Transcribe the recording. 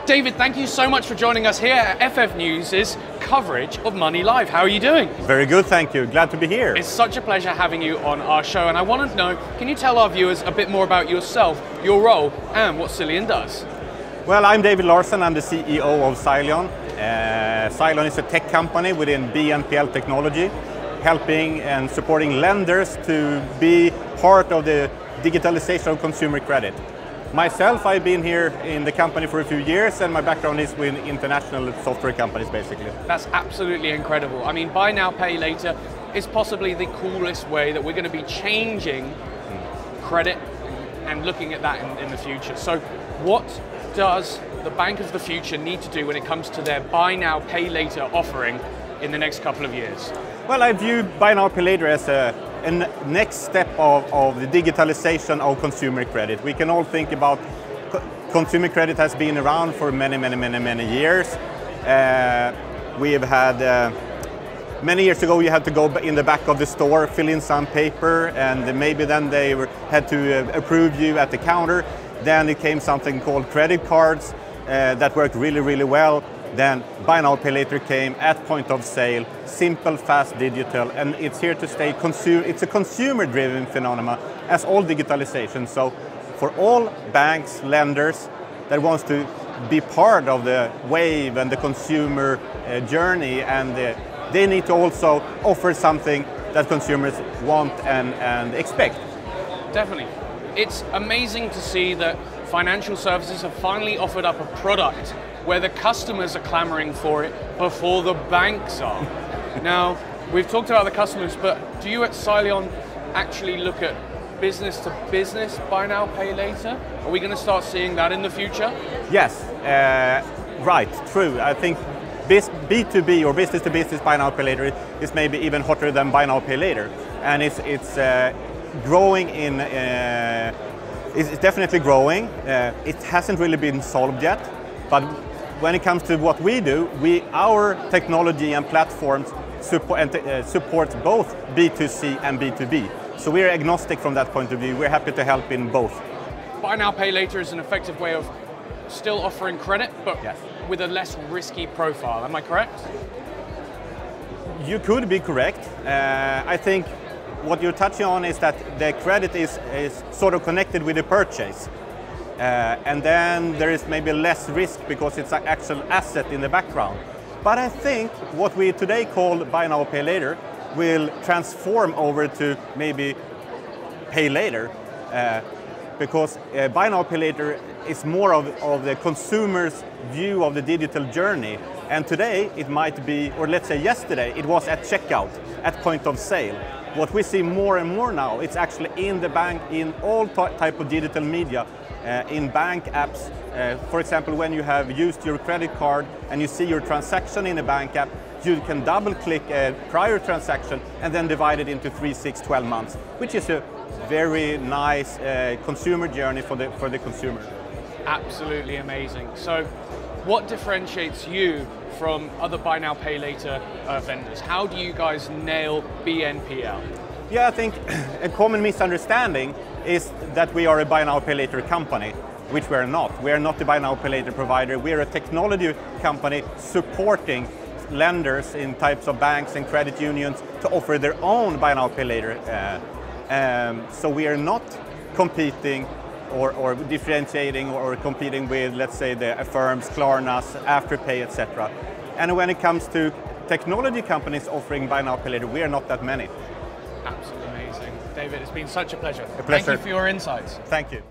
David, thank you so much for joining us here at FF News' coverage of Money Live. How are you doing? Very good, thank you. Glad to be here. It's such a pleasure having you on our show, and I want to know, can you tell our viewers a bit more about yourself, your role, and what Sileon does? Well, I'm David Larsson, I'm the CEO of Sileon. Sileon is a tech company within BNPL technology, helping and supporting lenders to be part of the digitalization of consumer credit. Myself, I've been here in the company for a few years, and my background is with international software companies, basically. That's absolutely incredible. I mean, buy now, pay later is possibly the coolest way that we're going to be changing credit and looking at that in the future. So what does the bank of the future need to do when it comes to their buy now, pay later offering in the next couple of years? Well, I view buy now, pay later as a next step of the digitalization of consumer credit. We can all think about consumer credit has been around for many years. We have had, many years ago you had to go in the back of the store, fill in some paper, and maybe then they had to approve you at the counter. Then it came something called credit cards that worked really well. Then buy now, pay later came at point of sale, simple, fast, digital, and it's here to stay. It's a consumer-driven phenomenon, as all digitalization. So for all banks, lenders that wants to be part of the wave and the consumer journey, and they need to also offer something that consumers want and expect. Definitely. It's amazing to see that financial services have finally offered up a product where the customers are clamoring for it before the banks are. Now, we've talked about the customers, but do you at Sileon actually look at business to business buy now, pay later? Are we going to start seeing that in the future? Yes, right, true. I think B2B or business to business buy now, pay later is maybe even hotter than buy now, pay later. And it's growing in, it's definitely growing. It hasn't really been solved yet, but when it comes to what we do, our technology and platforms supports both B2C and B2B. So we're agnostic from that point of view. We're happy to help in both. Buy now, pay later is an effective way of still offering credit, but yes, with a less risky profile. Am I correct? You could be correct. I think what you're touching on is that the credit is sort of connected with the purchase. And then there is maybe less risk because it's an actual asset in the background. But I think what we today call buy now, pay later will transform over to maybe pay later, because buy now, pay later is more of the consumer's view of the digital journey. And today it might be, or let's say yesterday, it was at checkout, at point of sale. What we see more and more now, it's actually in the bank, in all type of digital media, in bank apps. For example, when you have used your credit card and you see your transaction in a bank app, you can double click a prior transaction and then divide it into 3, 6, 12 months, which is a very nice consumer journey for the consumer. Absolutely amazing. So what differentiates you from other buy now, pay later vendors? How do you guys nail BNPL? Yeah, I think a common misunderstanding is that we are a buy now, pay later company, which we are not. We are not a buy now, pay later provider. We are a technology company supporting lenders in types of banks and credit unions to offer their own buy now, pay later. So we are not competing or differentiating or competing with, let's say, the Affirms, Klarnas, Afterpay, etc. And when it comes to technology companies offering buy now, pay later, we are not that many. Absolutely amazing. David, it's been such a pleasure. A pleasure. Thank you for your insights. Thank you.